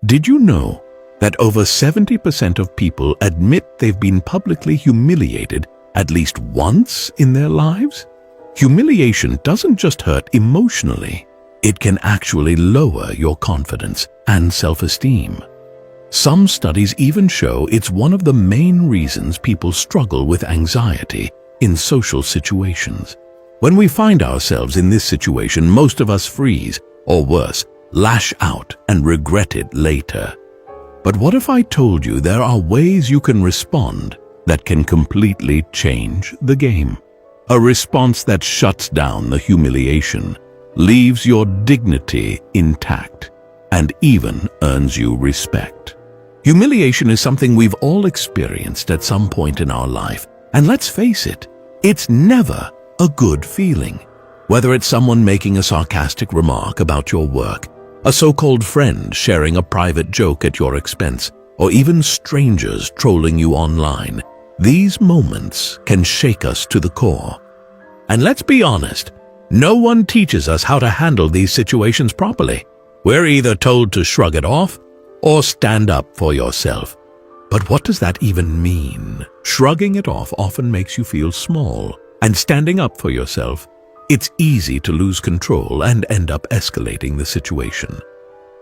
Did you know that over 70% of people admit they've been publicly humiliated at least once in their lives? Humiliation doesn't just hurt emotionally, it can actually lower your confidence and self-esteem. Some studies even show it's one of the main reasons people struggle with anxiety in social situations. When we find ourselves in this situation, most of us freeze, or worse, lash out and regret it later. But what if I told you there are ways you can respond that can completely change the game? A response that shuts down the humiliation, leaves your dignity intact, and even earns you respect. Humiliation is something we've all experienced at some point in our life, and let's face it, it's never a good feeling. Whether it's someone making a sarcastic remark about your work, a so-called friend sharing a private joke at your expense, or even strangers trolling you online, these moments can shake us to the core. And let's be honest, no one teaches us how to handle these situations properly. We're either told to shrug it off or stand up for yourself. But what does that even mean? Shrugging it off often makes you feel small, and standing up for yourself, it's easy to lose control and end up escalating the situation.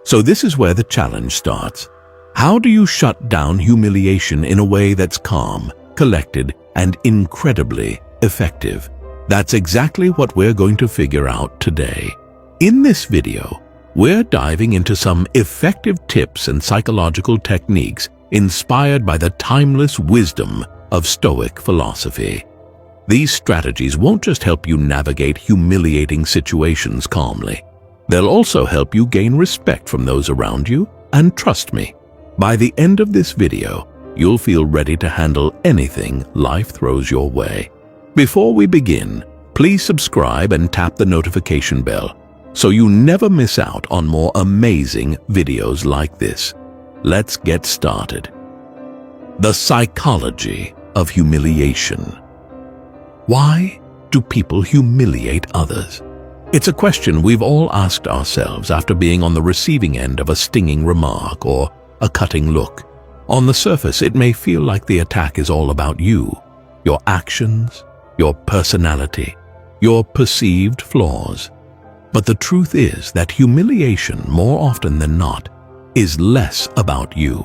So this is where the challenge starts. How do you shut down humiliation in a way that's calm, collected, and incredibly effective? That's exactly what we're going to figure out today. In this video, we're diving into some effective tips and psychological techniques inspired by the timeless wisdom of Stoic philosophy. These strategies won't just help you navigate humiliating situations calmly. They'll also help you gain respect from those around you, and trust me, by the end of this video, you'll feel ready to handle anything life throws your way. Before we begin, please subscribe and tap the notification bell so you never miss out on more amazing videos like this. Let's get started. The Psychology of Humiliation. Why do people humiliate others? It's a question we've all asked ourselves after being on the receiving end of a stinging remark or a cutting look. On the surface, it may feel like the attack is all about you, your actions, your personality, your perceived flaws. But the truth is that humiliation, more often than not, is less about you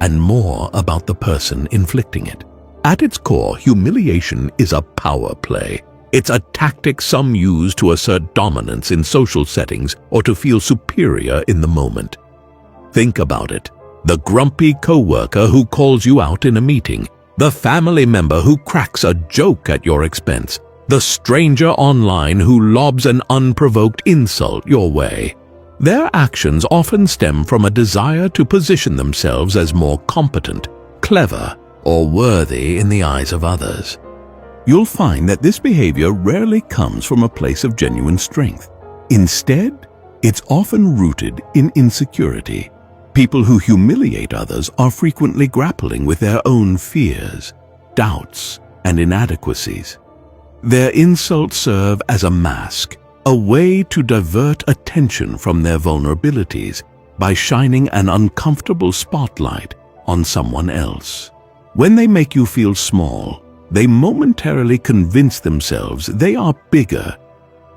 and more about the person inflicting it. At its core, humiliation is a power play. It's a tactic some use to assert dominance in social settings or to feel superior in the moment. Think about it. The grumpy coworker who calls you out in a meeting, the family member who cracks a joke at your expense, the stranger online who lobs an unprovoked insult your way. Their actions often stem from a desire to position themselves as more competent, clever, or worthy in the eyes of others. You'll find that this behavior rarely comes from a place of genuine strength. Instead, it's often rooted in insecurity. People who humiliate others are frequently grappling with their own fears, doubts, and inadequacies. Their insults serve as a mask, a way to divert attention from their vulnerabilities by shining an uncomfortable spotlight on someone else. When they make you feel small, they momentarily convince themselves they are bigger.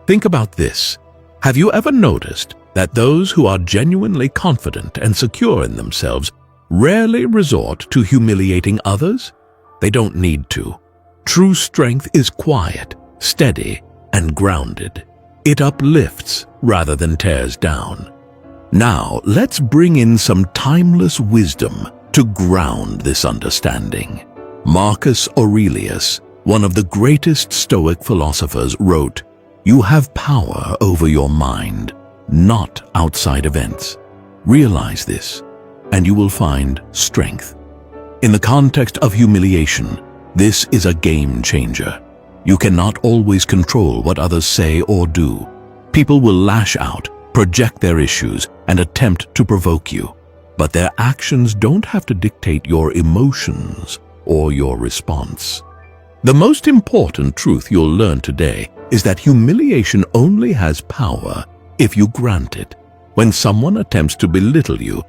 Think about this. Have you ever noticed that those who are genuinely confident and secure in themselves rarely resort to humiliating others? They don't need to. True strength is quiet, steady, and grounded. It uplifts rather than tears down. Now, let's bring in some timeless wisdom to ground this understanding. Marcus Aurelius, one of the greatest Stoic philosophers, wrote, "You have power over your mind, not outside events. Realize this, and you will find strength." In the context of humiliation, this is a game changer. You cannot always control what others say or do. People will lash out, project their issues, and attempt to provoke you. But their actions don't have to dictate your emotions or your response. The most important truth you'll learn today is that humiliation only has power if you grant it. When someone attempts to belittle you,